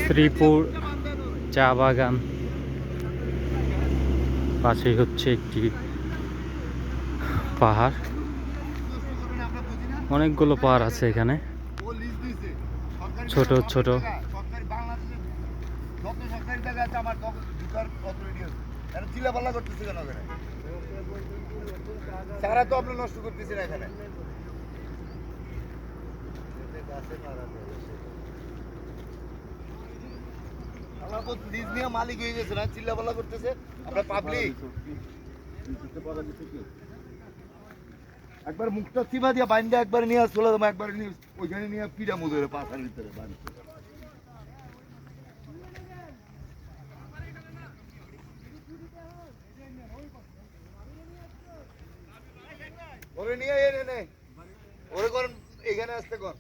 শ্রীপুর চা বাগান, পাশেই হচ্ছে একটি পাহাড়। অনেকগুলো পাহাড় আছে এখানে, ছোট ছোট। সারা তো আপনি নষ্ট করতেছেন এখানে। লিজ নিয়ে মালিক হয়ে গেছে না, চিল্লাপাল্লা করতেছে আমরা পাবলিক। একবার মুখটা চিপা দিয়ে বাইন্দা একবার নিয়ে চলে যাবো, একবার নিয়ে ওইখানে নিয়ে পিড়া মুদরে পাশার ভিতরে বাড়িতে ওরে নিয়ে এনে নে ওরে করেন এখানে আসতে কর।